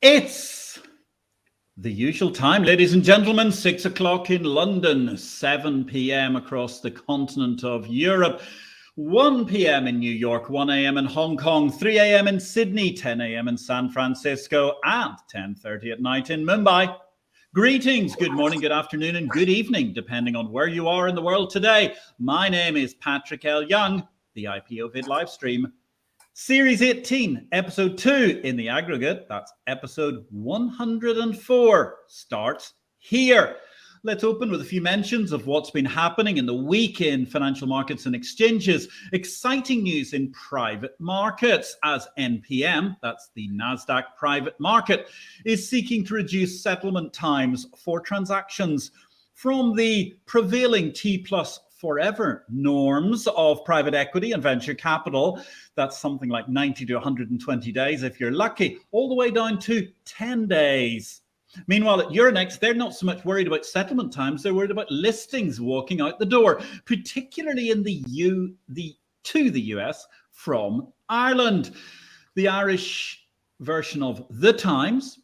It's the usual time, ladies and gentlemen, 6 o'clock in London, 7 p.m. across the continent of Europe, 1 p.m. in New York, 1 a.m. in Hong Kong, 3 a.m. in Sydney, 10 a.m. in San Francisco, and 10:30 at night in Mumbai. Greetings, good morning, good afternoon, and good evening, depending on where you are in the world today. My name is Patrick L. Young, the IPO-VID live stream. Series 18, episode 2 in the aggregate, that's episode 104, starts here. Let's open with a few mentions of what's been happening in the week in financial markets and exchanges. Exciting news in private markets as NPM, that's the Nasdaq private market, is seeking to reduce settlement times for transactions from the prevailing T plus forever norms of private equity and venture capital. That's something like 90 to 120 days if you're lucky, all the way down to 10 days. Meanwhile, at Euronext, they're not so much worried about settlement times, they're worried about listings walking out the door, particularly in the US from Ireland. The Irish version of The Times,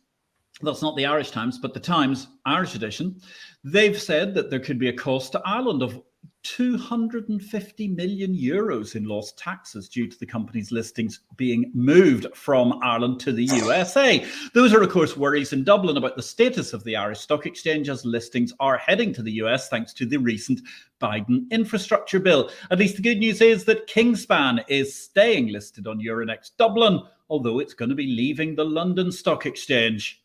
that's not the Irish Times, but the Times Irish edition, they've said that there could be a cost to Ireland of 250 million euros in lost taxes due to the company's listings being moved from Ireland to the USA. Those are, of course, worries in Dublin about the status of the Irish Stock Exchange as listings are heading to the US thanks to the recent Biden infrastructure bill. At least the good news is that Kingspan is staying listed on Euronext Dublin, although it's going to be leaving the London Stock Exchange.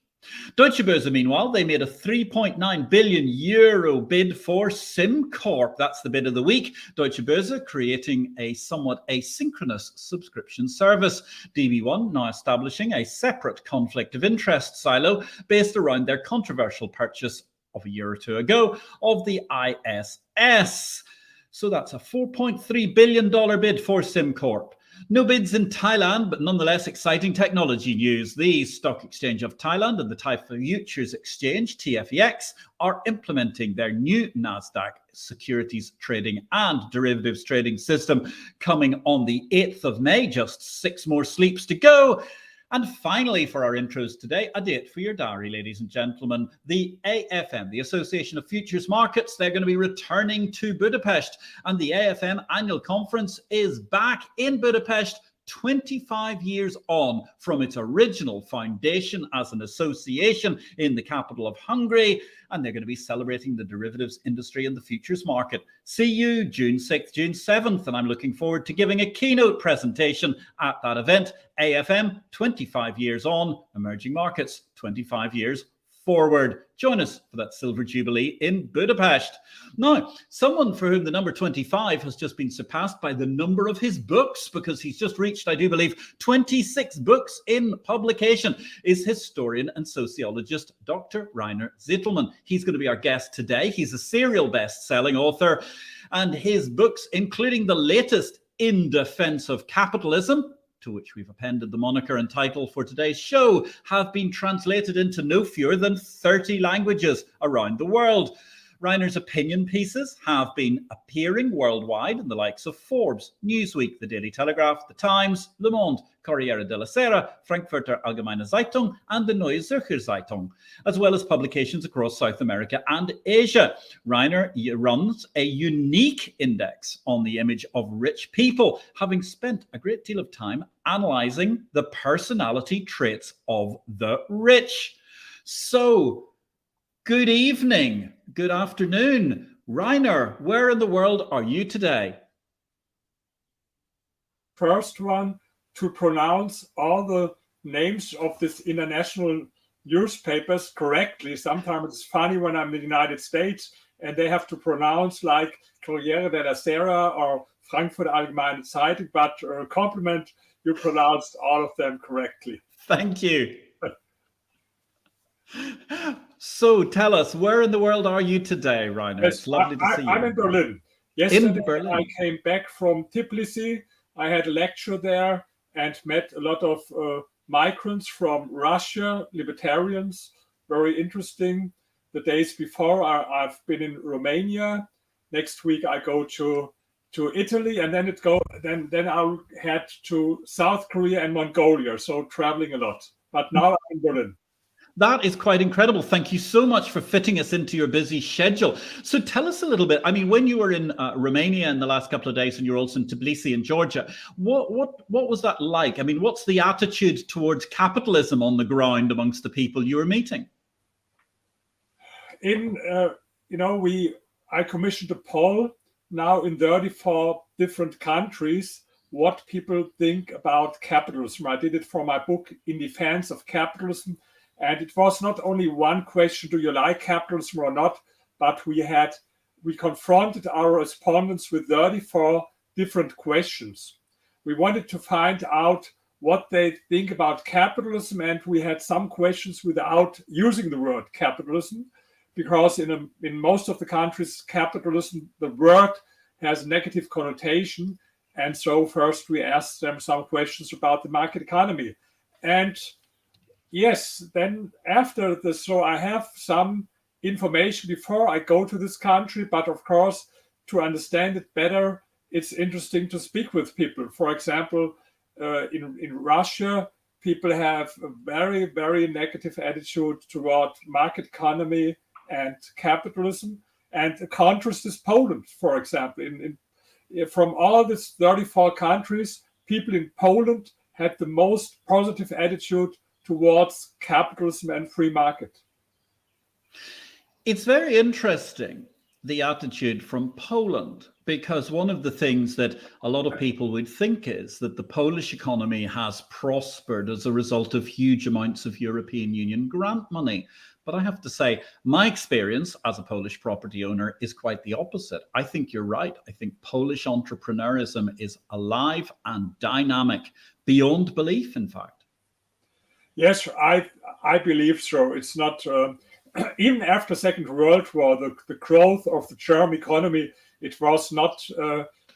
Deutsche Börse, meanwhile, they made a 3.9 billion euro bid for SimCorp. That's the bid of the week. Deutsche Börse creating a somewhat asynchronous subscription service. DB1 now establishing a separate conflict of interest silo based around their controversial purchase of a year or two ago of the ISS. So that's a $4.3 billion bid for SimCorp. No bids in Thailand, but nonetheless exciting technology news. The Stock Exchange of Thailand and the Thai Futures Exchange, TFEX, are implementing their new Nasdaq securities trading and derivatives trading system coming on the 8th of May, just 6 more sleeps to go. And finally, for our intros today, a date for your diary, ladies and gentlemen. The AFM, the Association of Futures Markets, they're going to be returning to Budapest. And the AFM annual conference is back in Budapest 25 years on from its original foundation as an association in the capital of Hungary. And they're going to be celebrating the derivatives industry and the futures market. See you June 6th, June 7th. And I'm looking forward to giving a keynote presentation at that event. AFM, 25 years on, emerging markets, 25 years forward. Join us for that Silver Jubilee in Budapest. Now, someone for whom the number 25 has just been surpassed by the number of his books, because he's just reached, I do believe, 26 books in publication, is historian and sociologist Dr. Rainer Zitelmann. He's going to be our guest today. He's a serial best-selling author, and his books, including the latest, In Defence of Capitalism, to which we've appended the moniker and title for today's show, have been translated into no fewer than 30 languages around the world. Rainer's opinion pieces have been appearing worldwide in the likes of Forbes, Newsweek, the Daily Telegraph, the Times, Le Monde, Corriere della Sera, Frankfurter Allgemeine Zeitung, and the Neue Zürcher Zeitung, as well as publications across South America and Asia. Rainer runs a unique index on the image of rich people, having spent a great deal of time analyzing the personality traits of the rich. So, good evening, good afternoon. Rainer, where in the world are you today? First one, to pronounce all the names of these international newspapers correctly. Sometimes it's funny when I'm in the United States and they have to pronounce like Corriere della Sera or Frankfurter Allgemeine Zeitung, but compliment, you pronounced all of them correctly. Thank you. So tell us, where in the world are you today, Rainer? Yes, it's lovely to see you. I'm in Berlin. Yesterday, in Berlin. I came back from Tbilisi. I had a lecture there and met a lot of migrants from Russia, libertarians, very interesting. The days before, I've been in Romania. Next week, I go to Italy, and then I'll head to South Korea and Mongolia. So traveling a lot. But now I'm in Berlin. That is quite incredible. Thank you so much for fitting us into your busy schedule. So tell us a little bit. I mean, when you were in Romania in the last couple of days, and you're also in Tbilisi in Georgia, what was that like? I mean, what's the attitude towards capitalism on the ground amongst the people you were meeting? I commissioned a poll now in 34 different countries, what people think about capitalism. I did it for my book, In Defence of Capitalism. And it was not only one question, do you like capitalism or not? But we confronted our respondents with 34 different questions. We wanted to find out what they think about capitalism. And we had some questions without using the word capitalism, because in most of the countries, capitalism, the word has negative connotation. And so first we asked them some questions about the market economy. And yes, then after this, so I have some information before I go to this country, but of course, to understand it better, it's interesting to speak with people. For example, in Russia, people have a very, very negative attitude toward market economy and capitalism. And the contrast is Poland, for example. From all these 34 countries, people in Poland had the most positive attitude towards capitalism and free market. It's very interesting, the attitude from Poland, because one of the things that a lot of people would think is that the Polish economy has prospered as a result of huge amounts of European Union grant money. But I have to say, my experience as a Polish property owner is quite the opposite. I think you're right. I think Polish entrepreneurism is alive and dynamic beyond belief, in fact. Yes, I believe so. It's not, even after Second World War, the growth of the German economy, it was not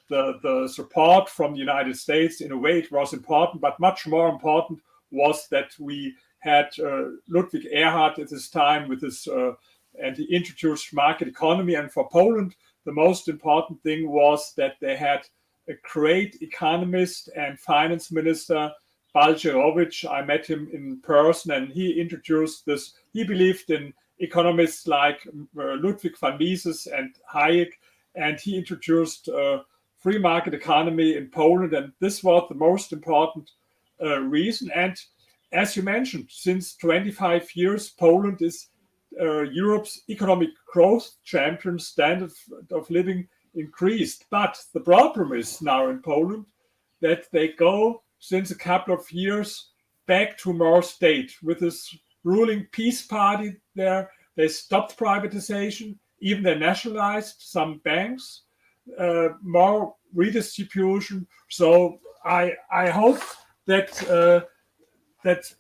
the support from the United States. In a way, it was important, but much more important was that we had Ludwig Erhard at this time with his, and he introduced market economy. And for Poland, the most important thing was that they had a great economist and finance minister, Balcerowicz. I met him in person, and he introduced this. He believed in economists like Ludwig van Mises and Hayek, and he introduced free market economy in Poland. And this was the most important reason. And as you mentioned, since 25 years, Poland is Europe's economic growth champion. Standard of living increased. But the problem is now in Poland that they go, since a couple of years, back to more state. With this ruling Peace Party there, they stopped privatization, even they nationalized some banks, more redistribution. So I hope that that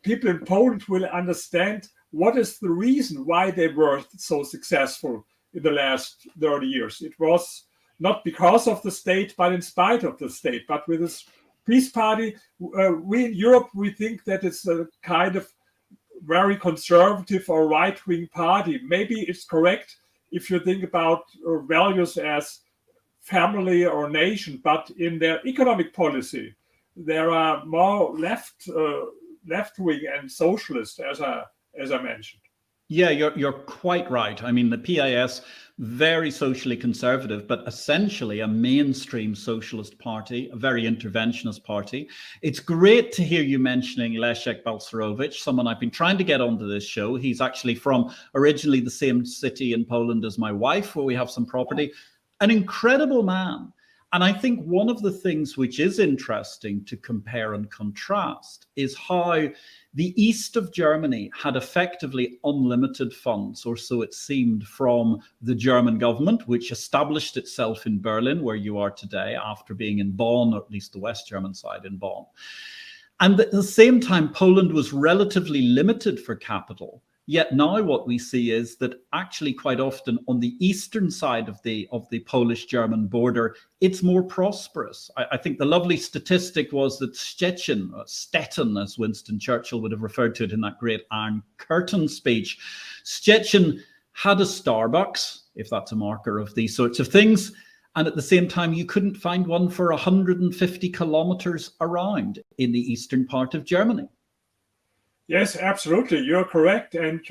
people in Poland will understand what is the reason why they were so successful in the last 30 years. It was not because of the state, but in spite of the state. But with this Peace Party, we in Europe, we think that it's a kind of very conservative or right-wing party. Maybe it's correct if you think about values as family or nation, but in their economic policy, there are more left-wing and socialist, as I mentioned. Yeah, you're quite right. I mean, the PIS, very socially conservative, but essentially a mainstream socialist party, a very interventionist party. It's great to hear you mentioning Leszek Balcerowicz, someone I've been trying to get onto this show. He's actually from originally the same city in Poland as my wife, where we have some property. An incredible man. And I think one of the things which is interesting to compare and contrast is how the east of Germany had effectively unlimited funds, or so it seemed, from the German government, which established itself in Berlin, where you are today, after being in Bonn, or at least the West German side in Bonn. And at the same time, Poland was relatively limited for capital. Yet now what we see is that actually quite often on the eastern side of the Polish-German border, it's more prosperous. I think the lovely statistic was that Stettin, as Winston Churchill would have referred to it in that great Iron Curtain speech, Stettin had a Starbucks, if that's a marker of these sorts of things, and at the same time, you couldn't find one for 150 kilometers around in the eastern part of Germany. Yes, absolutely. You're correct. And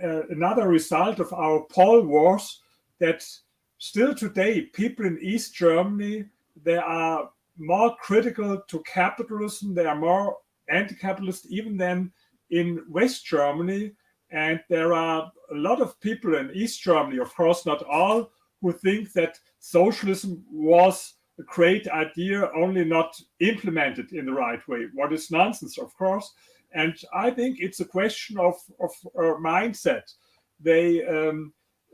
another result of our poll was that still today, people in East Germany, they are more critical to capitalism. They are more anti-capitalist even than in West Germany. And there are a lot of people in East Germany, of course, not all, who think that socialism was a great idea, only not implemented in the right way. What is nonsense, of course. And I think it's a question of mindset. They, a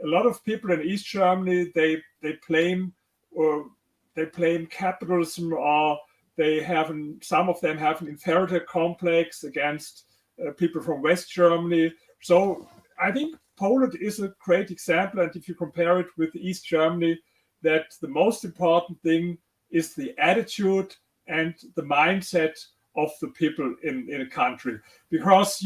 lot of people in East Germany, they blame capitalism, or some of them have an inferiority complex against people from West Germany. So I think Poland is a great example. And if you compare it with East Germany, that the most important thing is the attitude and the mindset of the people in a country, because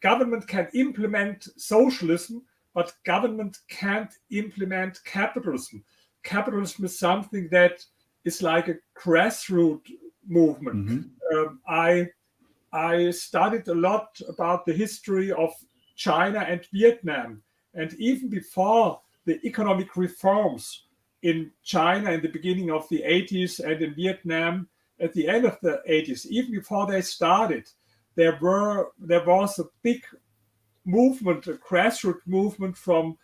government can implement socialism, but government can't implement capitalism. Capitalism is something that is like a grassroots movement. I studied a lot about the history of China and Vietnam, and even before the economic reforms in China in the beginning of the 80s and in Vietnam at the end of the 80s, even before they started, there was a big movement, a grassroots movement from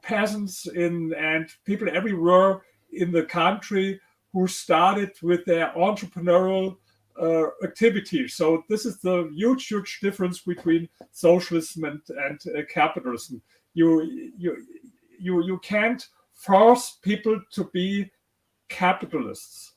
peasants and people everywhere in the country who started with their entrepreneurial activities. So this is the huge difference between socialism and capitalism. You can't force people to be capitalists.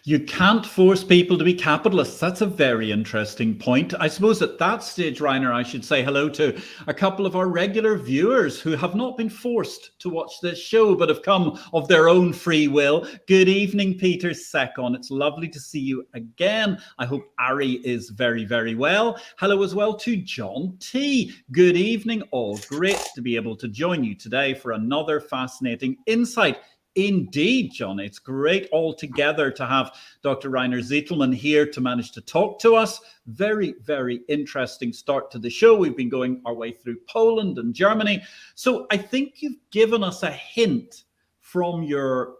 You can't force people to be capitalists. That's a very interesting point. I suppose at that stage, Rainer, I should say hello to a couple of our regular viewers who have not been forced to watch this show, but have come of their own free will. Good evening, Peter Sekon. It's lovely to see you again. I hope Ari is very, very well. Hello as well to John T. Good evening, all. Great to be able to join you today for another fascinating insight. Indeed, John, it's great altogether to have Dr. Rainer Zitelmann here to manage to talk to us. Very, very interesting start to the show. We've been going our way through Poland and Germany. So I think you've given us a hint from your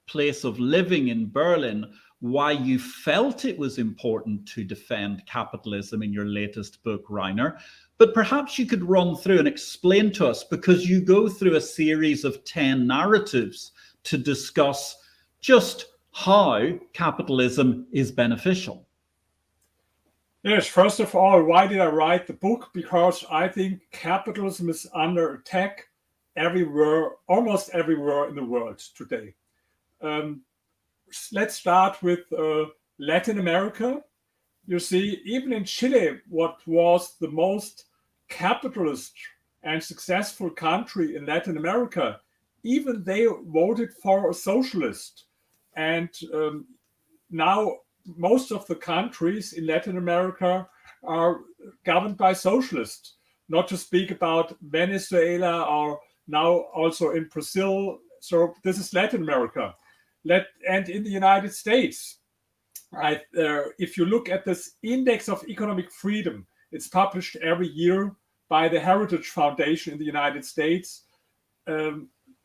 place of living in Berlin why you felt it was important to defend capitalism in your latest book, Rainer. But perhaps you could run through and explain to us, because you go through a series of 10 narratives to discuss just how capitalism is beneficial. Yes, first of all, why did I write the book? Because I think capitalism is under attack everywhere, almost everywhere in the world today. Let's start with Latin America. You see, even in Chile, what was the most capitalist and successful country in Latin America, even they voted for a socialist. And now most of the countries in Latin America are governed by socialists, not to speak about Venezuela or now also in Brazil. So this is Latin America. And in the United States, if you look at this Index of Economic Freedom, it's published every year by the Heritage Foundation in the United States.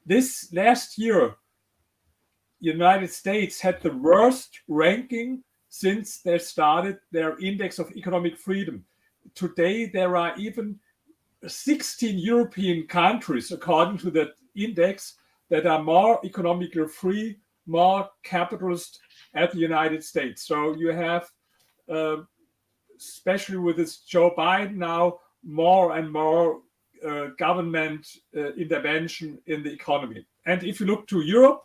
This last year, the United States had the worst ranking since they started their Index of Economic Freedom. Today, there are even 16 European countries, according to that index, that are more economically free, more capitalist at the United States. So you have, especially with this Joe Biden now, more and more government intervention in the economy. And if you look to Europe,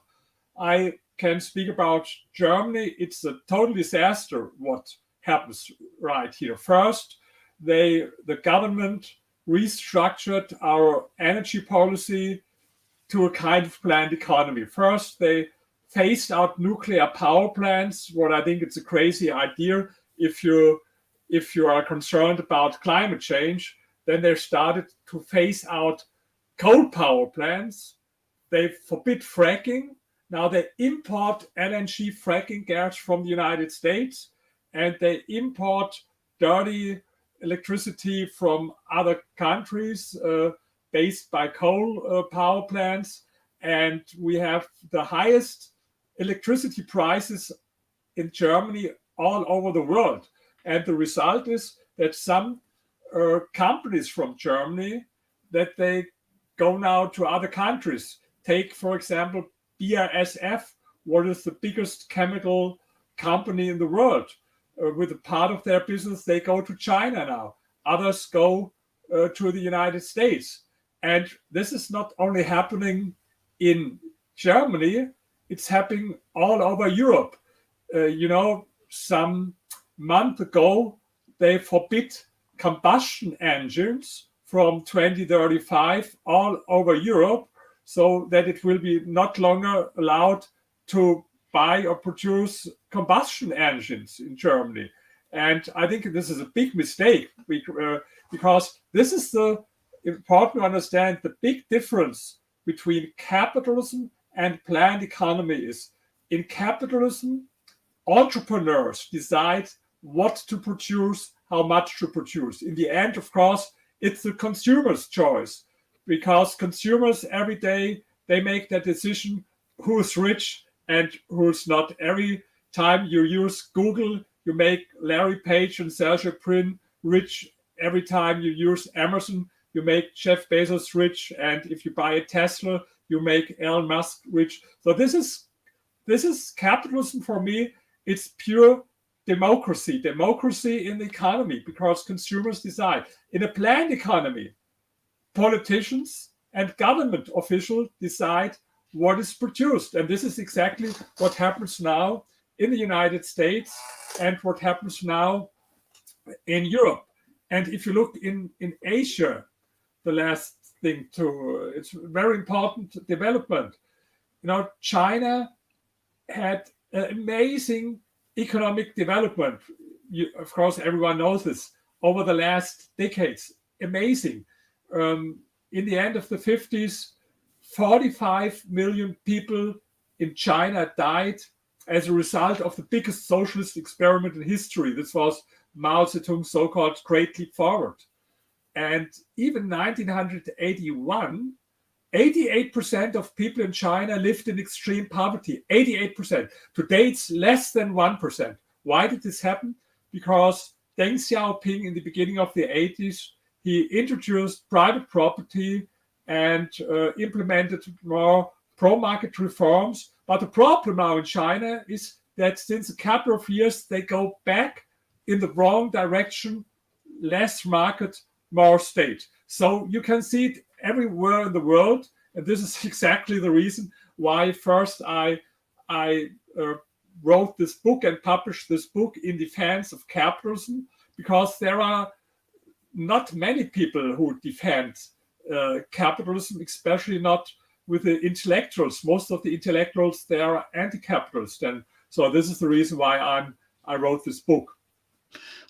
I can speak about Germany. It's a total disaster what happens right here. First, the government restructured our energy policy to a kind of planned economy. First, they phased out nuclear power plants, what I think it's a crazy idea. If you are concerned about climate change, then they started to phase out coal power plants. They forbid fracking. Now they import LNG fracking gas from the United States, and they import dirty electricity from other countries based by coal power plants. And we have the highest electricity prices in Germany all over the world. And the result is that some companies from Germany, that they go now to other countries. Take, for example, BASF, what is the biggest chemical company in the world. With a part of their business, they go to China now. Others go to the United States. And this is not only happening in Germany, it's happening all over Europe. Some month ago, they forbid combustion engines from 2035 all over Europe, so that it will be not longer allowed to buy or produce combustion engines in Germany. And I think this is a big mistake because this is the important to understand the big difference between capitalism and planned economy is in capitalism, entrepreneurs decide what to produce, how much to produce. In the end, of course, it's the consumer's choice because consumers every day, they make that decision who's rich and who's not. Every time you use Google, you make Larry Page and Sergey Brin rich. Every time you use Amazon, you make Jeff Bezos rich. And if you buy a Tesla, you make Elon Musk rich. So this is capitalism for me. It's pure democracy in the economy because consumers decide. In a planned economy, politicians and government officials decide what is produced. And this is exactly what happens now in the United States and what happens now in Europe. And if you look in Asia, the last thing too, it's a very important development. China had an amazing economic development. Of course, everyone knows this over the last decades. Amazing. In the end of the 50s, 45 million people in China died as a result of the biggest socialist experiment in history. This was Mao Zedong's so-called Great Leap Forward. And even 1981, 88% of people in China lived in extreme poverty. 88%. Today, it's less than 1%. Why did this happen? Because Deng Xiaoping, in the beginning of the 80s, he introduced private property and implemented more pro-market reforms. But the problem now in China is that since a couple of years, they go back in the wrong direction, less market, more state. So you can see it everywhere in the world. And this is exactly the reason why first I wrote this book and published this book in defense of capitalism, because there are not many people who defend capitalism, especially not with the intellectuals. Most of the intellectuals, they are anti-capitalist. And so this is the reason why I wrote this book.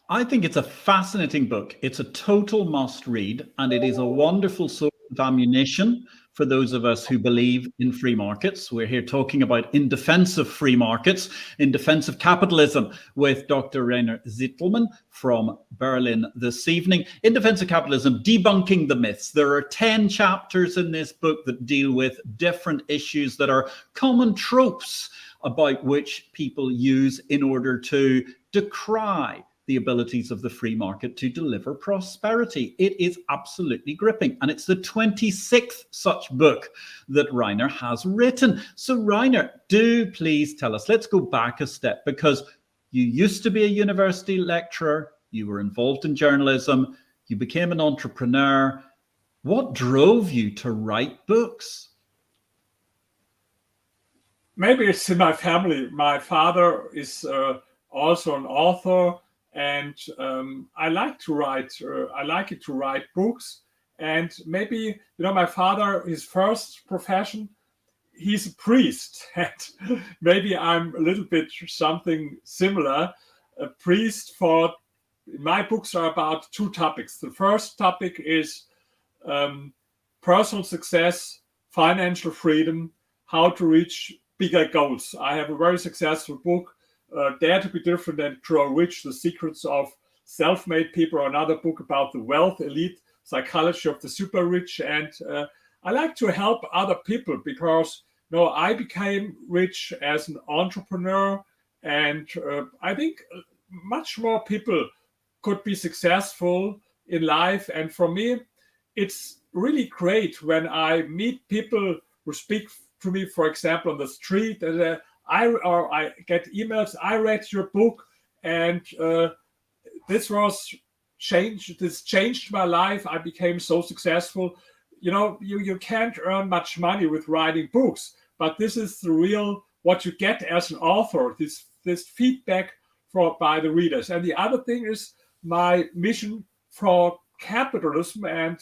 I think it's a fascinating book. It's a total must read, and it is a wonderful source of ammunition for those of us who believe in free markets. We're here talking about In Defense of Free Markets, In Defense of Capitalism, with Dr. Rainer Zitelmann from Berlin this evening. In Defense of Capitalism, debunking the myths. There are 10 chapters in this book that deal with different issues that are common tropes about which people use in order to decry the abilities of the free market to deliver prosperity. It is absolutely gripping. And it's the 26th such book that Rainer has written. So Rainer, do please tell us, let's go back a step, because you used to be a university lecturer, you were involved in journalism, you became an entrepreneur. What drove you to write books? Maybe it's in my family. My father is also an author. And I like to write. I like it to write books. And maybe, my father, his first profession, he's a priest. And maybe I'm a little bit something similar. A priest my books are about two topics. The first topic is personal success, financial freedom, how to reach bigger goals. I have a very successful book, Dare to be Different and Grow Rich, The Secrets of Self-Made People, or another book about the wealth elite psychology of the super rich. And I like to help other people because I became rich as an entrepreneur, and I think much more people could be successful in life. And for me, it's really great when I meet people who speak to me, for example, on the street, and I get emails. I read your book, and this changed my life. I became so successful. You can't earn much money with writing books, but this is the real what you get as an author. This feedback by the readers. And the other thing is my mission for capitalism, and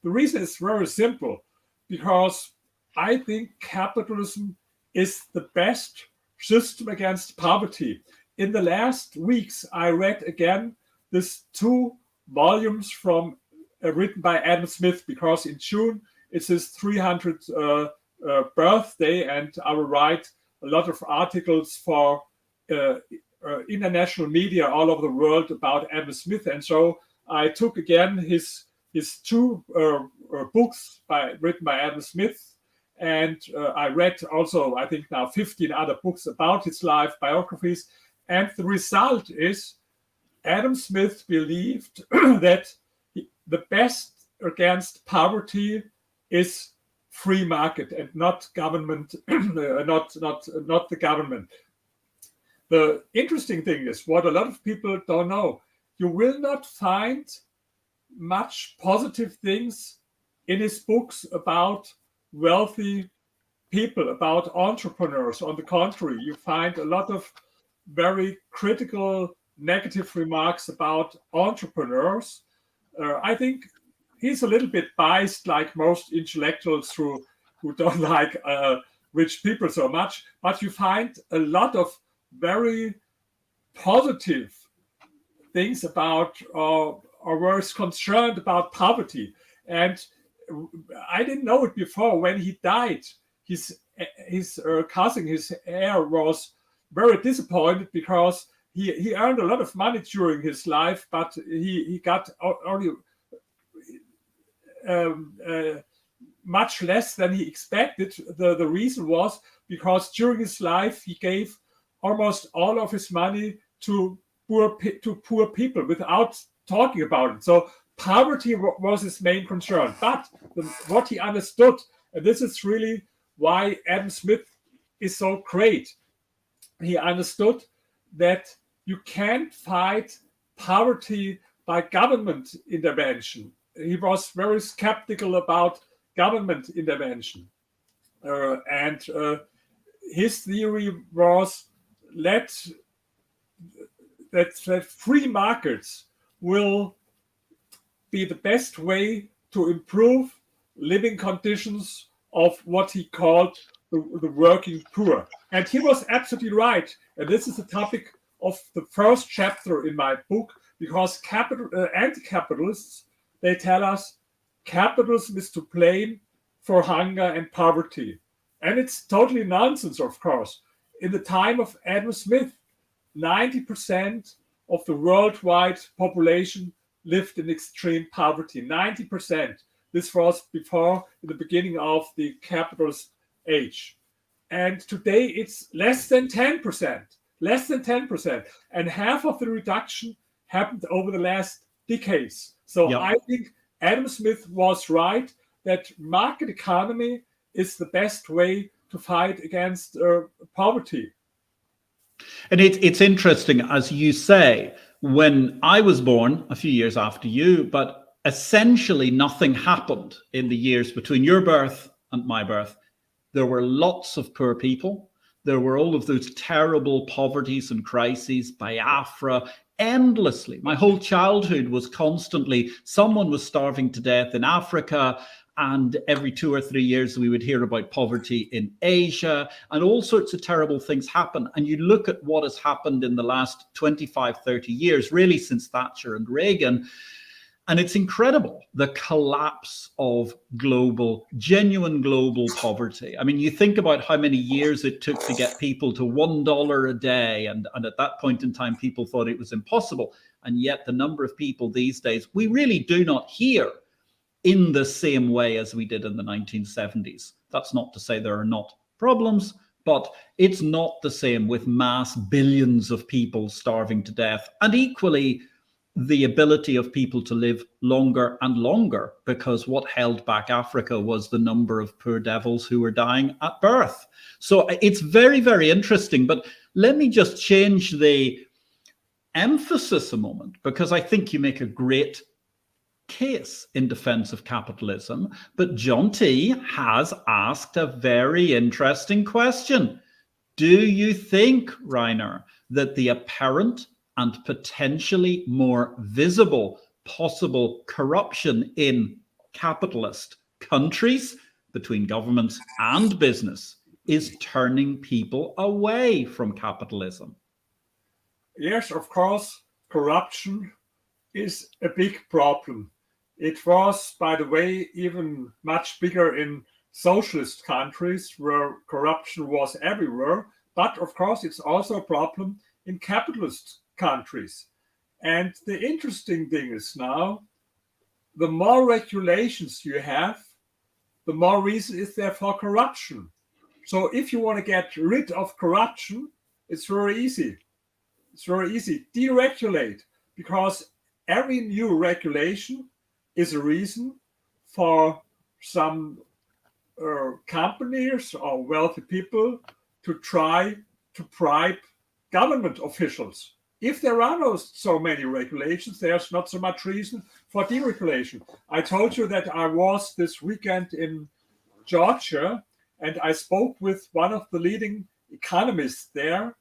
the reason is very simple, because I think capitalism is the best system against poverty. In the last weeks, I read again this 2 volumes from written by Adam Smith, because in June it's his 300th birthday, and I will write a lot of articles for international media all over the world about Adam Smith. And so I took again his 2 books written by Adam Smith, and I read also, I think now 15 other books about his life, biographies. And the result is Adam Smith believed that the best against poverty is free market and not government, not the government. The interesting thing is what a lot of people don't know. You will not find much positive things in his books about wealthy people, about entrepreneurs. On the contrary, you find a lot of very critical, negative remarks about entrepreneurs. I think he's a little bit biased, like most intellectuals who don't like rich people so much. But you find a lot of very positive things about or was concerned about poverty. And I didn't know it before. When he died, his cousin, his heir, was very disappointed because he earned a lot of money during his life, but he got only much less than he expected. The reason was because during his life he gave almost all of his money to poor people without talking about it. So poverty was his main concern. But what he understood, and this is really why Adam Smith is so great, he understood that you can't fight poverty by government intervention. He was very skeptical about government intervention. And his theory was that free markets will be the best way to improve living conditions of what he called the working poor. And he was absolutely right. And this is the topic of the first chapter in my book, because anti-capitalists, they tell us capitalism is to blame for hunger and poverty. And it's totally nonsense, of course. In the time of Adam Smith, 90% of the worldwide population lived in extreme poverty. 90%. This was before the beginning of the capitalist age. And today it's less than 10%. Less than 10%. And half of the reduction happened over the last decades. So I think Adam Smith was right that market economy is the best way to fight against poverty. And it's interesting, as you say, when I was born a few years after you, but essentially nothing happened in the years between your birth and my birth. There were lots of poor people. There were all of those terrible poverties and crises, Biafra, endlessly. My whole childhood was constantly, someone was starving to death in Africa, and every 2 or 3 years we would hear about poverty in Asia, and all sorts of terrible things happen. And you look at what has happened in the last 25, 30 years, really since Thatcher and Reagan, And it's incredible, the collapse of genuine global poverty. I mean, you think about how many years it took to get people to $1 a day. And at that point in time, people thought it was impossible. And yet the number of people these days, we really do not hear in the same way as we did in the 1970s. That's not to say there are not problems, but it's not the same with mass billions of people starving to death. And equally, the ability of people to live longer and longer, because what held back Africa was the number of poor devils who were dying at birth. So it's very, very interesting. But let me just change the emphasis a moment, because I think you make a great case in defense of capitalism. But John T. has asked a very interesting question. Do you think, Rainer, that the apparent and potentially more visible possible corruption in capitalist countries between governments and business is turning people away from capitalism? Yes, of course, corruption is a big problem. It was, by the way, even much bigger in socialist countries where corruption was everywhere. But of course, it's also a problem in capitalist countries. And the interesting thing is now, the more regulations you have, the more reason is there for corruption. So if you want to get rid of corruption, it's very easy. It's very easy. Deregulate, because every new regulation is a reason for some companies or wealthy people to try to bribe government officials. If there are not so many regulations, there's not so much reason for deregulation. I told you that I was this weekend in Georgia, and I spoke with one of the leading economists there,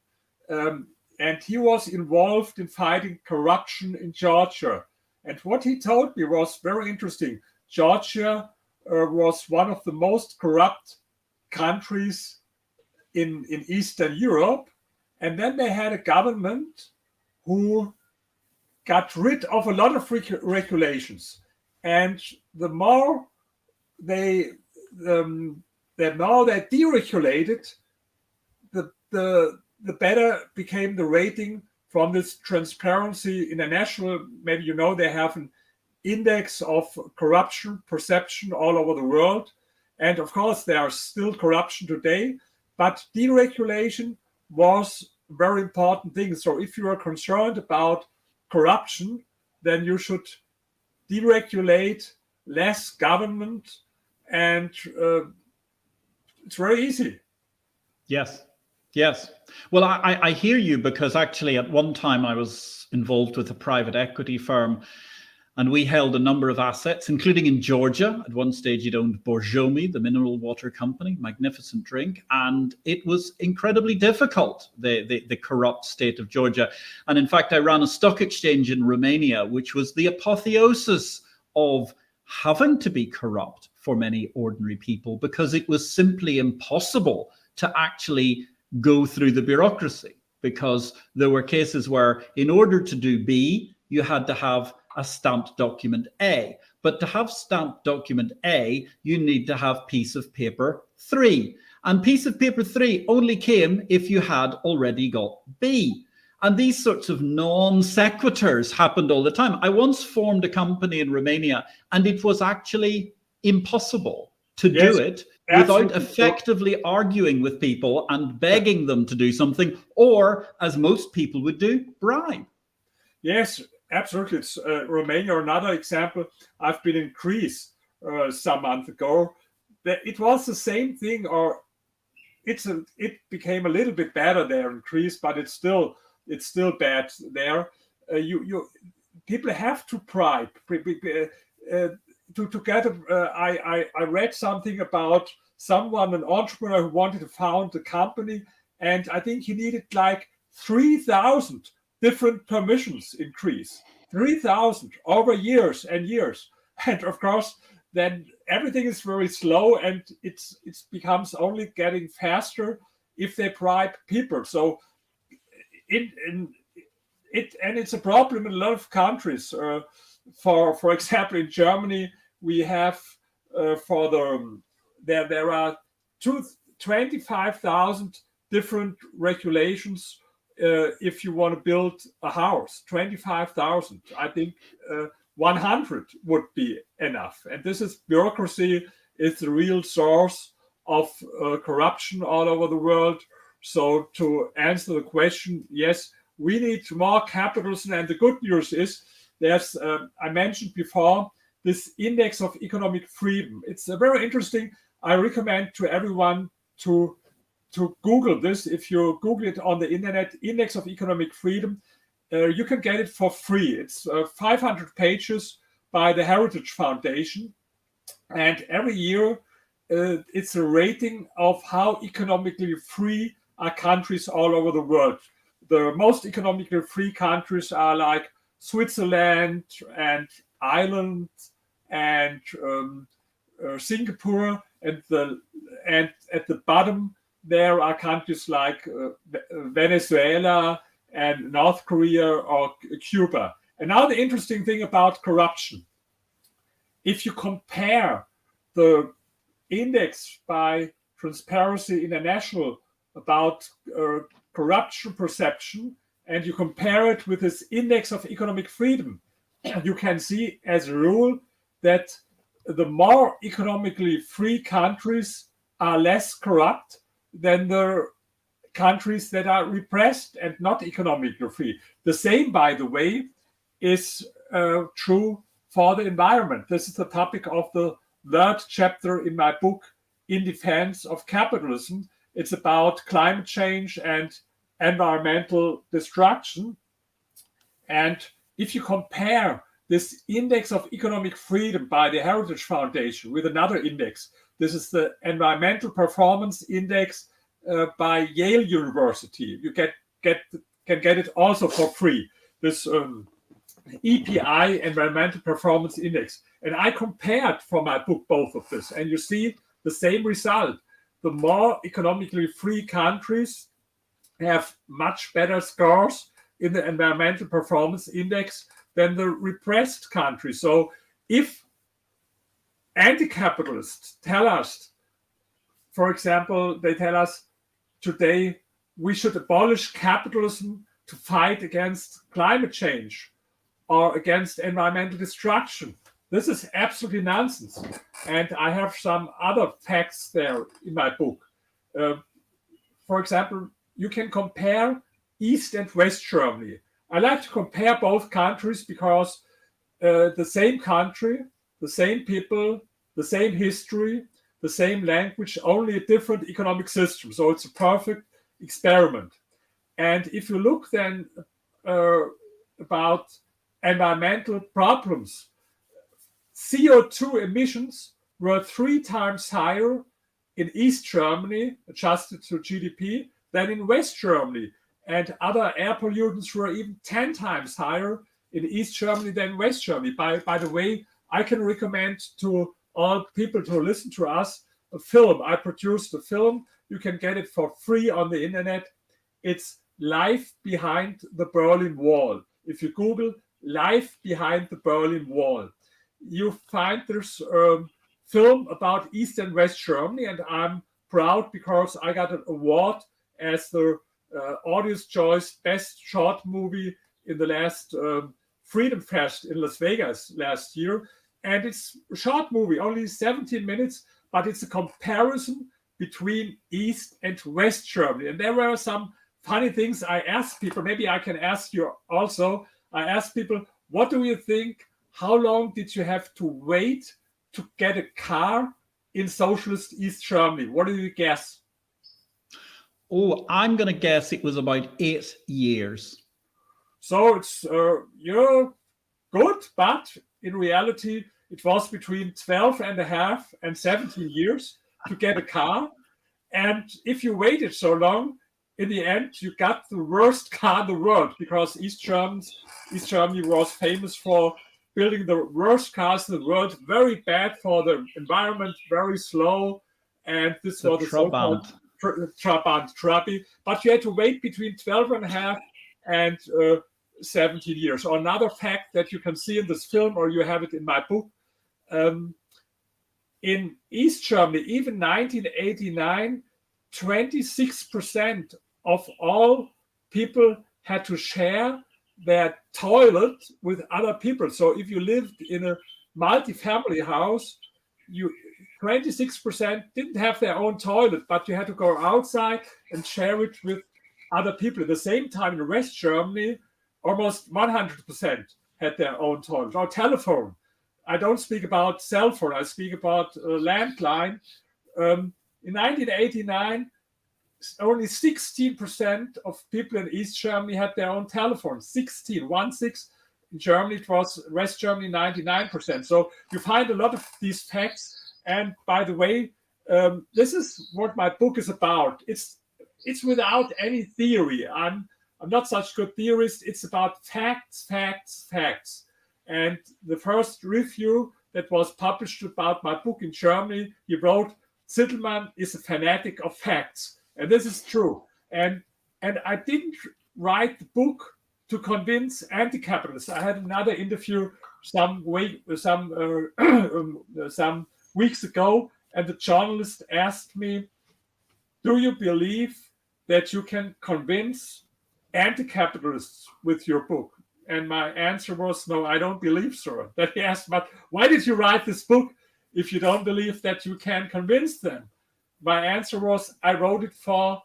and he was involved in fighting corruption in Georgia. And what he told me was very interesting. Georgia was one of the most corrupt countries in Eastern Europe. And then they had a government who got rid of a lot of regulations. And the more they deregulated, the better became the rating from this Transparency International. Maybe you know they have an index of corruption perception all over the world. And of course, there are still corruption today, but deregulation was a very important thing. So if you are concerned about corruption, then you should deregulate, less government, and it's very easy. Yes. Yes. Well, I hear you, because actually at one time I was involved with a private equity firm, and we held a number of assets, including in Georgia. At one stage, it owned Borjomi, the mineral water company, magnificent drink. And it was incredibly difficult, the corrupt state of Georgia. And in fact, I ran a stock exchange in Romania, which was the apotheosis of having to be corrupt for many ordinary people, because it was simply impossible to actually go through the bureaucracy, because there were cases where in order to do B, you had to have a stamped document A. But to have stamped document A, you need to have piece of paper 3. And piece of paper 3 only came if you had already got B. And these sorts of non sequiturs happened all the time. I once formed a company in Romania, and it was actually impossible to do it without effectively arguing with people and begging them to do something, or, as most people would do, bribe. Yes, absolutely. It's Romania. Another example, I've been in Greece some months ago. It was the same thing, or it became a little bit better there in Greece, but it's still bad there. People have to bribe. I read something about someone, an entrepreneur who wanted to found a company, and I think he needed like 3,000 different permissions in Greece. 3,000 over years and years. And of course, then everything is very slow, and it becomes only getting faster if they bribe people. So it's a problem in a lot of countries. For example, in Germany, we have there are 25,000 different regulations if you want to build a house. 25,000. I think 100 would be enough. And this is bureaucracy. It's the real source of corruption all over the world. So to answer the question, yes, we need more capitalism. And the good news is there's, I mentioned before, this index of economic freedom. It's very interesting. I recommend to everyone to Google this. If you Google it on the internet, index of economic freedom, you can get it for free. It's 500 pages by the Heritage Foundation. And every year, it's a rating of how economically free are countries all over the world. The most economically free countries are like Switzerland and Ireland and Singapore, and at the bottom there are countries like Venezuela and North Korea or Cuba. And now the interesting thing about corruption. If you compare the index by Transparency International about corruption perception, and you compare it with this index of economic freedom, you can see as a rule that the more economically free countries are less corrupt than the countries that are repressed and not economically free. The same, by the way, is true for the environment. This is the topic of the third chapter in my book, In Defence of Capitalism. It's about climate change and environmental destruction. And if you compare this index of economic freedom by the Heritage Foundation with another index, this is the Environmental Performance Index by Yale University. You can get it also for free. This EPI, Environmental Performance Index. And I compared for my book both of this, and you see the same result. The more economically free countries have much better scores in the Environmental Performance Index than the repressed countries. So if anti-capitalists tell us, for example, they tell us today we should abolish capitalism to fight against climate change or against environmental destruction, this is absolutely nonsense. And I have some other facts there in my book. For example, you can compare East and West Germany. I like to compare both countries because the same country, the same people, the same history, the same language, only a different economic system. So it's a perfect experiment. And if you look then about environmental problems, CO2 emissions were 3 times higher in East Germany, adjusted to GDP, than in West Germany. And other air pollutants were even 10 times higher in East Germany than West Germany. By the way, I can recommend to all people to listen to us a film. I produced a film. You can get it for free on the internet. It's Life Behind the Berlin Wall. If you Google Life Behind the Berlin Wall, you find this film about East and West Germany, and I'm proud because I got an award as the Audience Choice Best Short Movie in the last Freedom Fest in Las Vegas last year. And it's a short movie, only 17 minutes, but it's a comparison between East and West Germany. And there were some funny things I asked people. Maybe I can ask you also. I asked people, what do you think? How long did you have to wait to get a car in socialist East Germany? What do you guess? Oh, I'm going to guess it was about 8 years. So it's, you're good, but in reality, it was between 12 and a half and 17 years to get a car. And if you waited so long, in the end, you got the worst car in the world, because East Germany was famous for building the worst cars in the world, very bad for the environment, very slow. And this was the so-called Trabant Trabi. But you had to wait between 12 and a half and 17 years. Or another fact that you can see in this film, or you have it in my book, in East Germany, even 1989, 26% of all people had to share their toilet with other people. So if you lived in a multi-family house, 26% didn't have their own toilet, but you had to go outside and share it with other people. At the same time, in West Germany, almost 100% had their own toilet or telephone. I don't speak about cell phone, I speak about landline. In 1989, only 16% of people in East Germany had their own telephone. 16. In Germany, it was West Germany 99%. So you find a lot of these facts. And by the way, this is what my book is about. It's without any theory. I'm not such a good theorist. It's about facts. And the first review that was published about my book in Germany, he wrote, Zitelmann is a fanatic of facts. And this is true. And I didn't write the book to convince anti-capitalists. I had another interview some weeks ago, and the journalist asked me, do you believe that you can convince anti-capitalists with your book? And my answer was, no, I don't believe so. Then he asked, but why did you write this book if you don't believe that you can convince them? My answer was, I wrote it for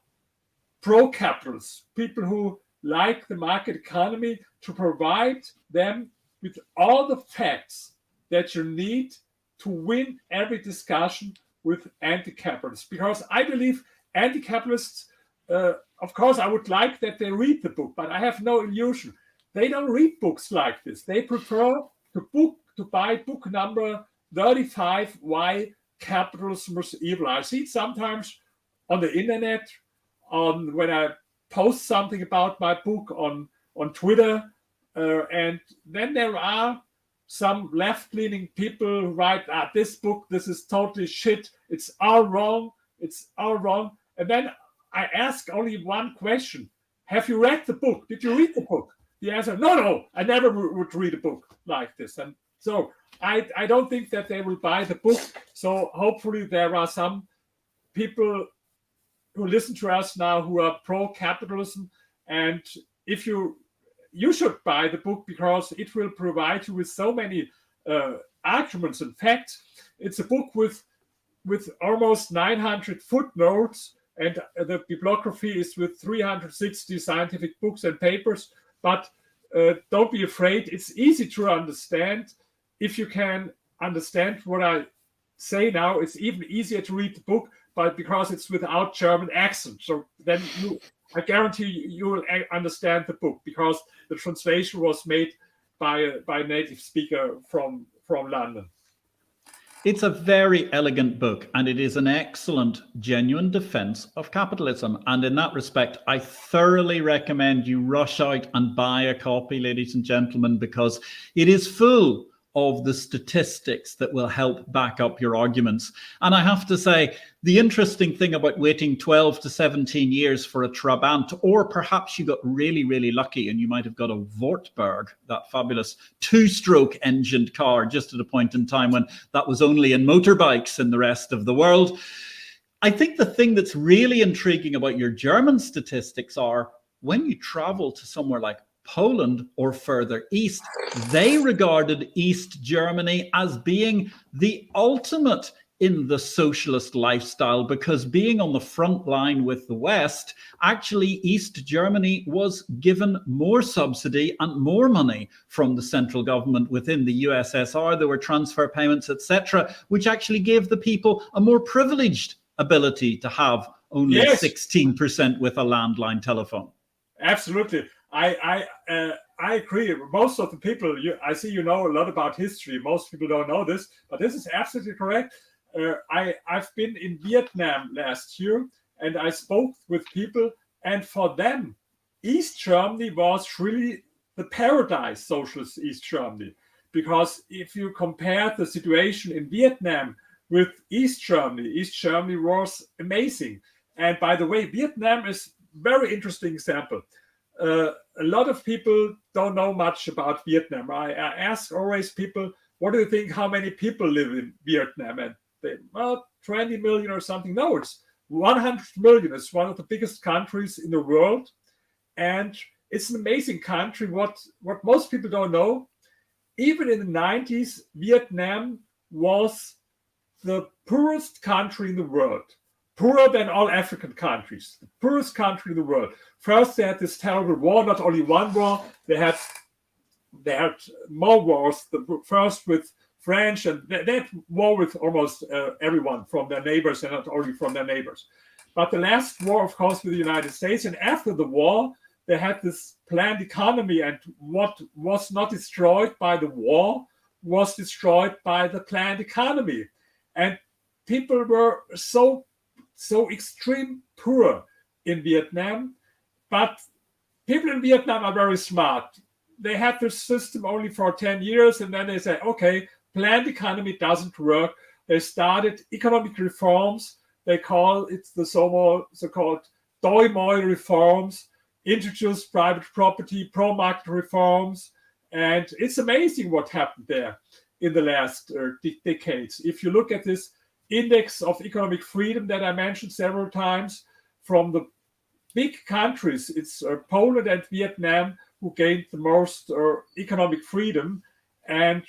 pro-capitalists, people who like the market economy, to provide them with all the facts that you need to win every discussion with anti-capitalists. Because I believe anti-capitalists, of course, I would like that they read the book, but I have no illusion. They don't read books like this. They prefer to buy book number 35, Why Capitalism is Evil. I see it sometimes on the internet, when I post something about my book on Twitter, and then there are some left-leaning people who write, this book, this is totally shit, it's all wrong. And then I ask only one question. Have you read the book? Did you read the book? The answer, no, I never would read a book like this. And so I don't think that they will buy the book. So hopefully there are some people who listen to us now who are pro-capitalism. And if you should buy the book, because it will provide you with so many arguments and facts. It's a book with almost 900 footnotes, and the bibliography is with 360 scientific books and papers. But don't be afraid. It's easy to understand. If you can understand what I say now, it's even easier to read the book, but because it's without German accent. So then I guarantee you will understand the book, because the translation was made by a native speaker from London. It's a very elegant book, and it is an excellent, genuine defense of capitalism. And in that respect, I thoroughly recommend you rush out and buy a copy, ladies and gentlemen, because it is full of the statistics that will help back up your arguments. And I have to say, the interesting thing about waiting 12 to 17 years for a Trabant, or perhaps you got really, really lucky and you might have got a Wartburg, that fabulous two-stroke engined car, just at a point in time when that was only in motorbikes in the rest of the world. I think the thing that's really intriguing about your German statistics are, when you travel to somewhere like Poland or further east, they regarded East Germany as being the ultimate in the socialist lifestyle, because being on the front line with the West, actually East Germany was given more subsidy and more money from the central government within the USSR. There were transfer payments, etc., which actually gave the people a more privileged ability to have only 16% with a landline telephone. Absolutely. I agree. Most of the people, I see you know a lot about history. Most people don't know this, but this is absolutely correct. I've been in Vietnam last year, and I spoke with people, and for them, East Germany was really the paradise, socialist East Germany. Because if you compare the situation in Vietnam with East Germany was amazing. And by the way, Vietnam is a very interesting example. a lot of people don't know much about Vietnam. I ask always people, what do you think, how many people live in Vietnam? And they, well, 20 million or something. No, it's 100 million. It's one of the biggest countries in the world. And it's an amazing country. What most people don't know, even in the 90s, Vietnam was the poorest country in the world. Poorer than all African countries, the poorest country in the world. First, they had this terrible war, not only one war, they had more wars. The first with French, and they had war with almost everyone from their neighbors, and not only from their neighbors. But the last war, of course, with the United States, and after the war, they had this planned economy, and what was not destroyed by the war was destroyed by the planned economy. And people were so extreme poor in Vietnam, but people in Vietnam are very smart. They had this system only for 10 years, and then they say, okay, planned economy doesn't work. They started economic reforms. They call it the so-called Doi Moi reforms, introduced private property, pro-market reforms, and it's amazing what happened there in the last decades. If you look at this index of economic freedom that I mentioned several times, from the big countries, it's Poland and Vietnam who gained the most economic freedom. And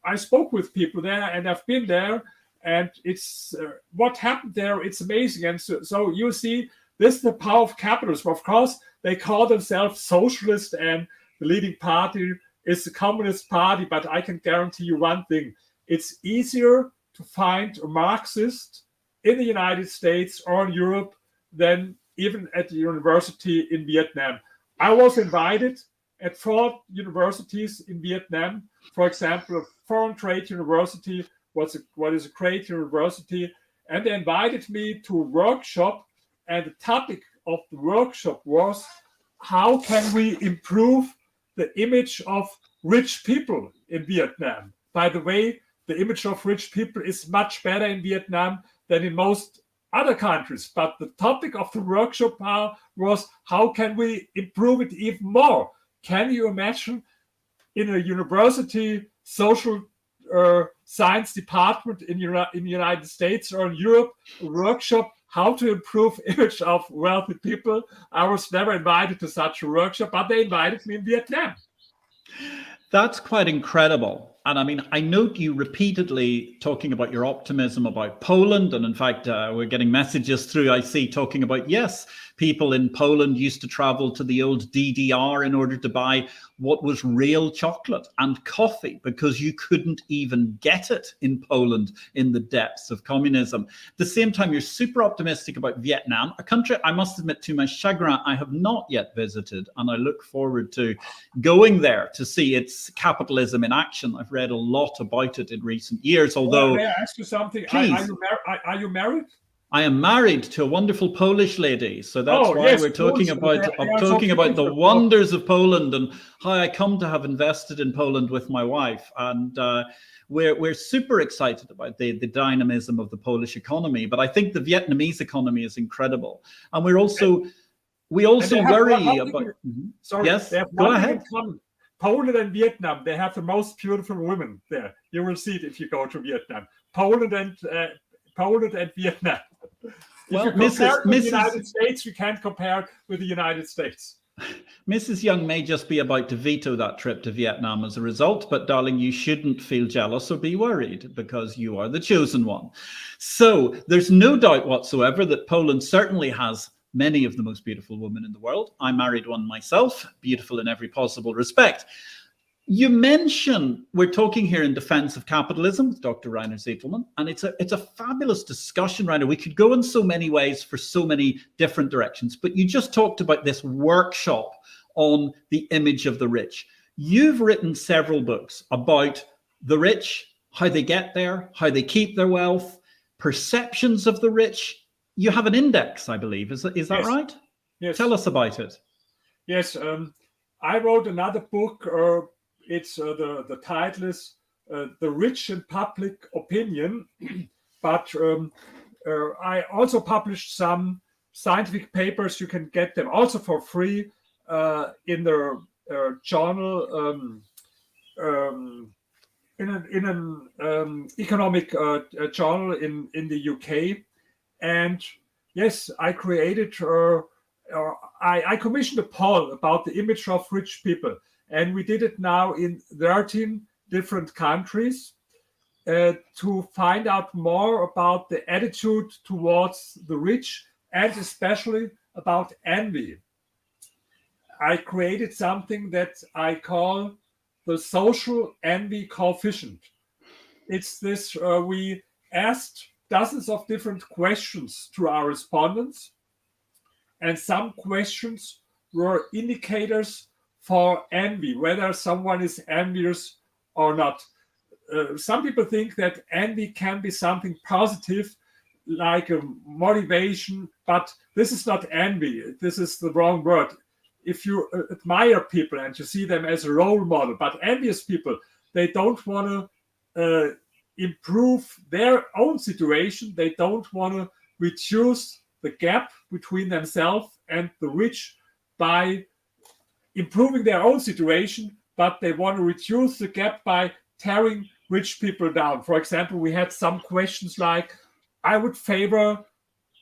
I spoke with people there, and I've been there, and it's what happened there. It's amazing. And so you see, this is the power of capitalism. Of course, they call themselves socialist, and the leading party is the Communist Party. But I can guarantee you one thing: it's easier to find a Marxist in the United States or in Europe than even at the university in Vietnam. I was invited at 4 universities in Vietnam. For example, a foreign trade university, what is a trade university, and they invited me to a workshop, and the topic of the workshop was, how can we improve the image of rich people in Vietnam? By the way, the image of rich people is much better in Vietnam than in most other countries. But the topic of the workshop was, how can we improve it even more? Can you imagine in a university social science department in the United States or in Europe, a workshop, how to improve image of wealthy people? I was never invited to such a workshop, but they invited me in Vietnam. That's quite incredible. And I mean, I note you repeatedly talking about your optimism about Poland. And in fact, we're getting messages through, I see, talking about, yes, people in Poland used to travel to the old DDR in order to buy what was real chocolate and coffee, because you couldn't even get it in Poland in the depths of communism. At the same time, you're super optimistic about Vietnam, a country, I must admit to my chagrin, I have not yet visited, and I look forward to going there to see its capitalism in action. I've read a lot about it in recent years, although... May I ask you something? Please. Are you married? I am married to a wonderful Polish lady, so that's why we're talking about the wonders of Poland and how I come to have invested in Poland with my wife, and we're super excited about the dynamism of the Polish economy. But I think the Vietnamese economy is incredible, and we also worry about. Sorry, yes, go ahead. Poland and Vietnam, they have the most beautiful women there. You will see it if you go to Vietnam. Poland and Vietnam. Well, if you compare with the United States, you can't compare with the United States. Mrs. Young may just be about to veto that trip to Vietnam as a result, but darling, you shouldn't feel jealous or be worried, because you are the chosen one. So there's no doubt whatsoever that Poland certainly has many of the most beautiful women in the world. I married one myself, beautiful in every possible respect. You mention, we're talking here in Defence of Capitalism with Dr. Rainer Zitelmann, and it's a fabulous discussion, Rainer. We could go in so many ways for so many different directions, but you just talked about this workshop on the image of the rich. You've written several books about the rich, how they get there, how they keep their wealth, perceptions of the rich. You have an index, I believe. Is that Yes. right? Yes. Tell us about it. Yes. I wrote another book. It's the title is The Rich in Public Opinion. But I also published some scientific papers. You can get them also for free in the journal, in an economic journal in the UK. And yes, I created, I commissioned a poll about the image of rich people. And we did it now in 13 different countries to find out more about the attitude towards the rich, and especially about envy. I created something that I call the social envy coefficient. It's this, we asked dozens of different questions to our respondents, and some questions were indicators for envy, whether someone is envious or not. Some people think that envy can be something positive, like a motivation, but this is not envy. This is the wrong word. If you admire people and you see them as a role model, but envious people, they don't want to improve their own situation. They don't want to reduce the gap between themselves and the rich by improving their own situation, but they want to reduce the gap by tearing rich people down. For example, we had some questions like, I would favor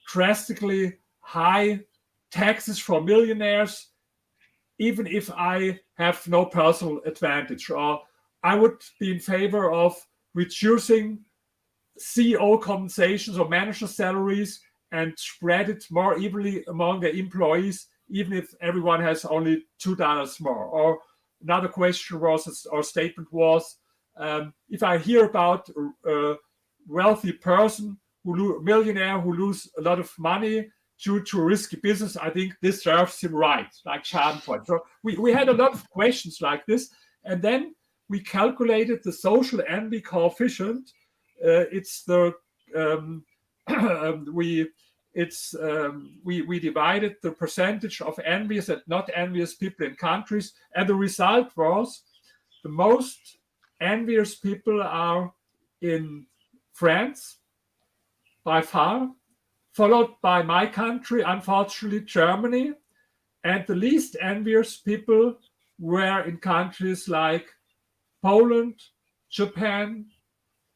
drastically high taxes for millionaires, even if I have no personal advantage, or I would be in favor of reducing CEO compensations or manager salaries and spread it more evenly among the employees, even if everyone has only $2 more. Or another question was, or statement was, if I hear about a wealthy person, millionaire who lose a lot of money due to risky business, I think this serves him right, like Schadenfreude. So we had a lot of questions like this, and then we calculated the social envy coefficient. It's the we divided the percentage of envious and not envious people in countries, and the result was the most envious people are in France by far, followed by my country, unfortunately, Germany, and the least envious people were in countries like Poland, Japan,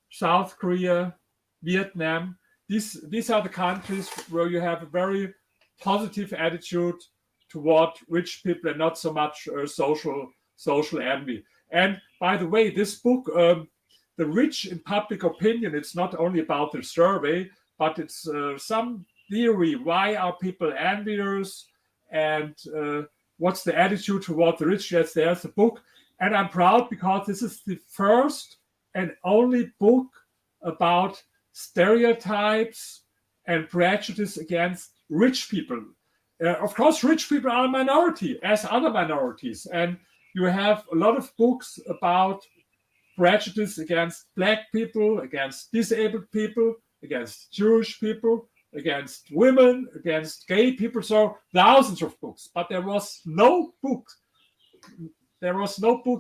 South Korea, Vietnam. These are the countries where you have a very positive attitude toward rich people and not so much social envy. And by the way, this book, The Rich in Public Opinion, it's not only about the survey, but it's some theory. Why are people envious, and what's the attitude toward the rich? Yes, there's the book. And I'm proud because this is the first and only book about stereotypes and prejudice against rich people. Of course, rich people are a minority, as other minorities. And you have a lot of books about prejudice against Black people, against disabled people, against Jewish people, against women, against gay people. So thousands of books. But there was no book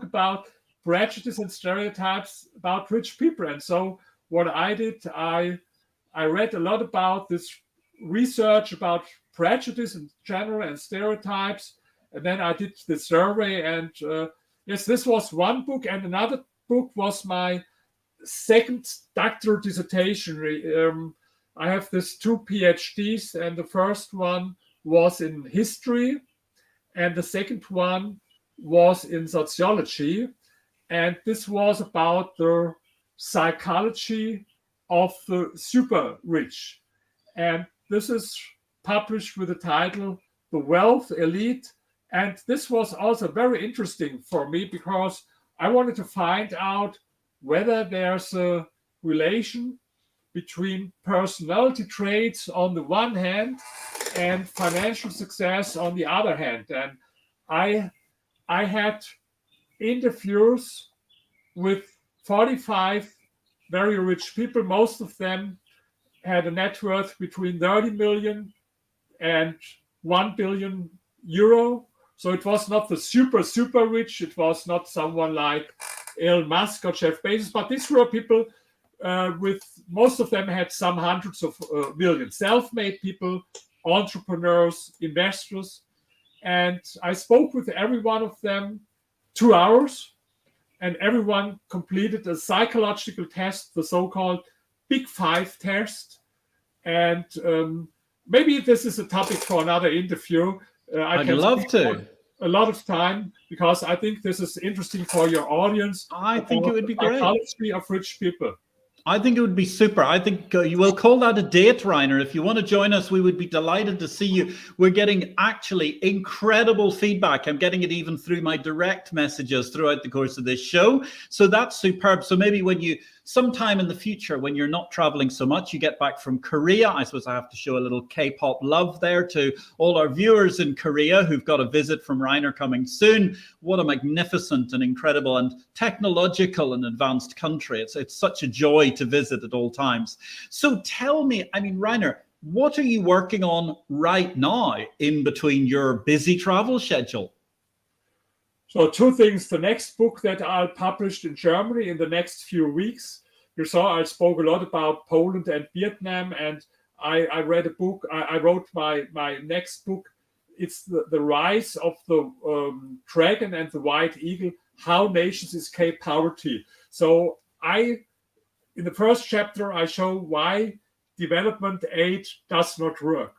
about prejudice and stereotypes about rich people. And so what I did, I read a lot about this research about prejudice in general and stereotypes. And then I did the survey, and yes, this was one book. And another book was my second doctoral dissertation. I have this 2 PhDs, and the first one was in history, and the second one was in sociology. And this was about the psychology of the super rich. And this is published with the title, The Wealth Elite. And this was also very interesting for me because I wanted to find out whether there's a relation between personality traits on the one hand and financial success on the other hand. And I had interviews with 45 very rich people. Most of them had a net worth between 30 million and 1 billion euro. So it was not the super rich. It was not someone like Elon Musk or Jeff Bezos, but these were people with, most of them had some hundreds of millions, self-made people, entrepreneurs, investors. And I spoke with every one of them 2 hours, and everyone completed a psychological test, the so-called Big Five test. And maybe this is a topic for another interview. I'd love to. A lot of time, because I think this is interesting for your audience. I think it would be great. Psychology of rich people. I think it would be super. I think you will call that a date, Rainer. If you want to join us, we would be delighted to see you. We're getting actually incredible feedback. I'm getting it even through my direct messages throughout the course of this show. So that's superb. So maybe when you, sometime in the future, when you're not traveling so much, you get back from Korea. I suppose I have to show a little K-pop love there to all our viewers in Korea who've got a visit from Rainer coming soon. What a magnificent and incredible and technological and advanced country. It's such a joy to visit at all times. So tell me, I mean, Rainer, what are you working on right now in between your busy travel schedule? So 2 things. The next book that I'll publish in Germany in the next few weeks. You saw I spoke a lot about Poland and Vietnam, and I read a book. I wrote my next book. It's the rise of the dragon and the white eagle, how nations escape poverty. So in the first chapter, I show why development aid does not work.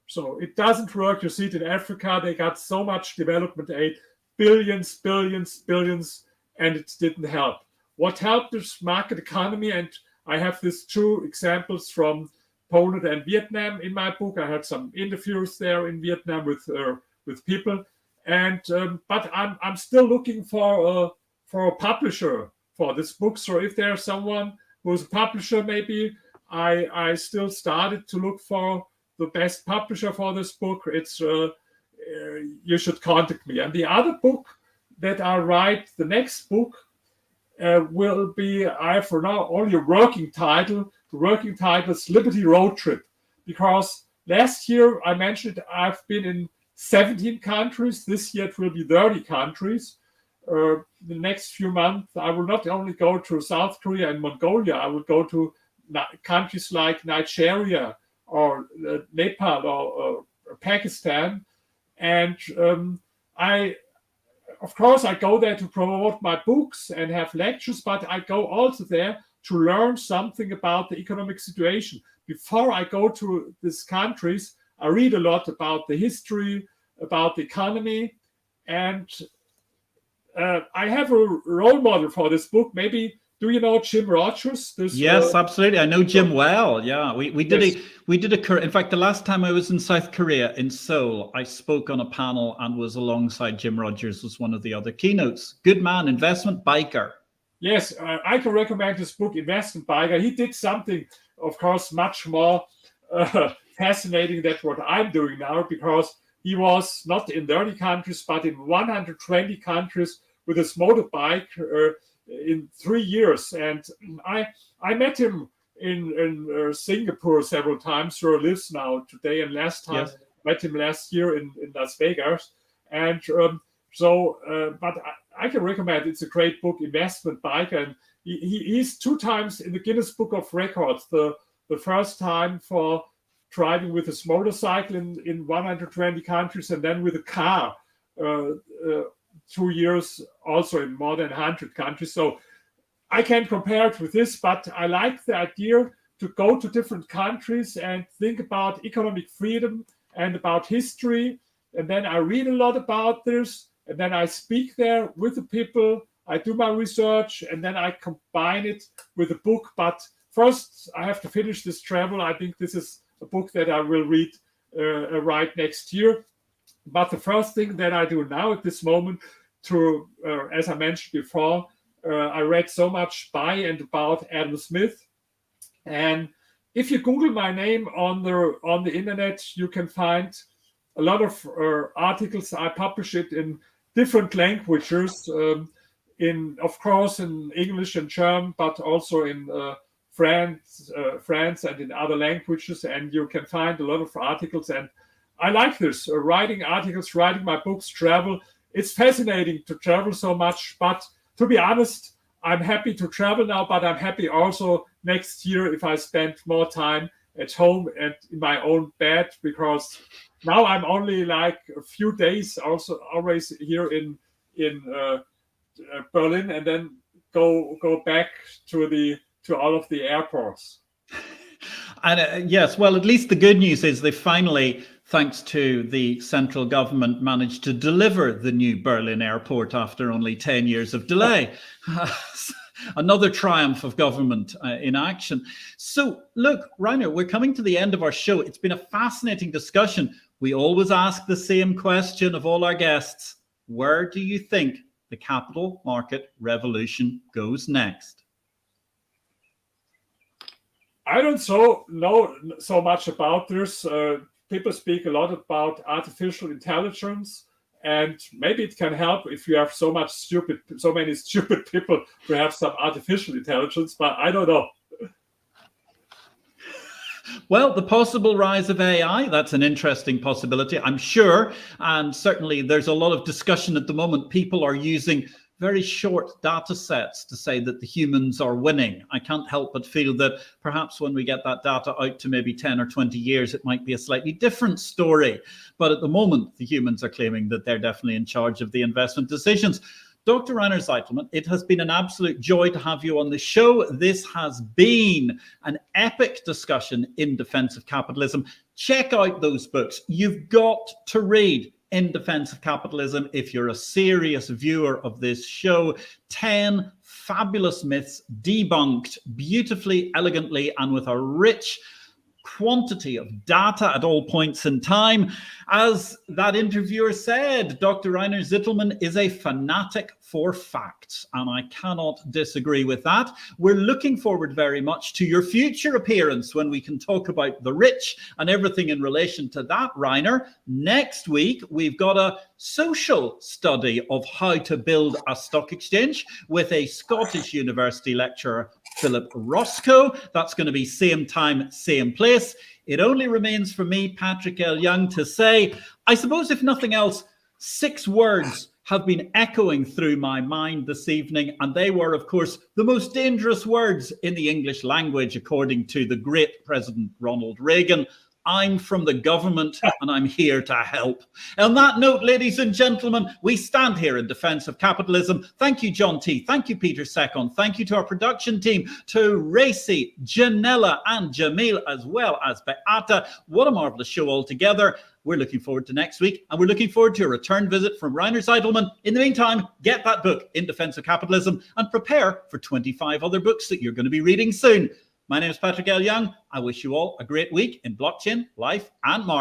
So it doesn't work. You see it in Africa. They got so much development aid, billions, and it didn't help. What helped is market economy. And I have these 2 examples from Poland and Vietnam in my book. I had some interviews there in Vietnam with people. And but I'm still looking for a publisher for this book. So if there's someone who's a publisher, maybe I still started to look for the best publisher for this book. It's you should contact me. And the other book that I write, the next book, will be, I have for now only a working title. The working title is Liberty Road Trip, because last year I mentioned I've been in 17 countries. This year it will be 30 countries. The next few months, I will not only go to South Korea and Mongolia, I will go to countries like Nigeria or Nepal or Pakistan. And of course, I go there to promote my books and have lectures, but I go also there to learn something about the economic situation. Before I go to these countries, I read a lot about the history, about the economy, and I have a role model for this book. Maybe, do you know Jim Rogers? Yes, absolutely. I know Jim well. Yeah, we did in fact, the last time I was in South Korea, in Seoul, I spoke on a panel and was alongside Jim Rogers as one of the other keynotes. Good man, investment biker. Yes, I can recommend this book, Investment Biker. He did something, of course, much more fascinating than what I'm doing now, because he was not in 30 countries, but in 120 countries with his motorbike in 3 years. And I met him in Singapore several times, where he lives now today, and last time met him last year in Las Vegas. And but I can recommend, it's a great book, Investment Biker. And he's 2 times in the Guinness Book of Records. The first time for driving with his motorcycle in 120 countries, and then with a car 2 years also in more than 100 countries. So I can't compare it with this, but I like the idea to go to different countries and think about economic freedom and about history. And then I read a lot about this, and then I speak there with the people. I do my research, and then I combine it with a book. But first, I have to finish this travel. I think this is a book that I will write next year. But the first thing that I do now at this moment, as I mentioned before, I read so much by and about Adam Smith. And if you Google my name on the internet, you can find a lot of articles. I publish it in different languages, of course, in English and German, but also in France and in other languages. And you can find a lot of articles. And I like this, writing articles, writing my books, travel. It's fascinating to travel so much. But to be honest, I'm happy to travel now, but I'm happy also next year if I spend more time at home and in my own bed, because now I'm only like a few days also always here in Berlin, and then go back to all of the airports. And yes, well, at least the good news is they finally, thanks to the central government, managed to deliver the new Berlin airport after only 10 years of delay. Another triumph of government in action. So look, Rainer, we're coming to the end of our show. It's been a fascinating discussion. We always ask the same question of all our guests. Where do you think the capital market revolution goes next? I don't know so much about this. People speak a lot about artificial intelligence, and maybe it can help if you have so many stupid people to have some artificial intelligence, but I don't know. Well, the possible rise of AI, that's an interesting possibility, I'm sure. And certainly there's a lot of discussion at the moment. People are using very short data sets to say that the humans are winning. I can't help but feel that perhaps when we get that data out to maybe 10 or 20 years, it might be a slightly different story. But at the moment, the humans are claiming that they're definitely in charge of the investment decisions. Dr. Rainer Zitelmann, it has been an absolute joy to have you on the show. This has been an epic discussion in Defence of Capitalism. Check out those books. You've got to read In Defence of Capitalism if you're a serious viewer of this show. 10 fabulous myths debunked beautifully, elegantly, and with a rich quantity of data at all points in time. As that interviewer said, Dr. Rainer Zitelmann is a fanatic for facts, and I cannot disagree with that. We're looking forward very much to your future appearance when we can talk about the rich and everything in relation to that, Rainer. Next week, we've got a social study of how to build a stock exchange with a Scottish University lecturer, Philip Roscoe. That's going to be same time, same place. It only remains for me, Patrick L. Young, to say, I suppose if nothing else, 6 words have been echoing through my mind this evening, and they were, of course, the most dangerous words in the English language, according to the great President Ronald Reagan. I'm from the government and I'm here to help. On that note, ladies and gentlemen, we stand here in Defence of Capitalism. Thank you, John T. Thank you, Peter Secon. Thank you to our production team, to Racy, Janella, and Jamil, as well as Beata. What a marvellous show altogether. We're looking forward to next week, and we're looking forward to a return visit from Rainer Zitelmann. In the meantime, get that book, In Defence of Capitalism, and prepare for 25 other books that you're going to be reading soon. My name is Patrick L. Young. I wish you all a great week in blockchain, life, and marketing.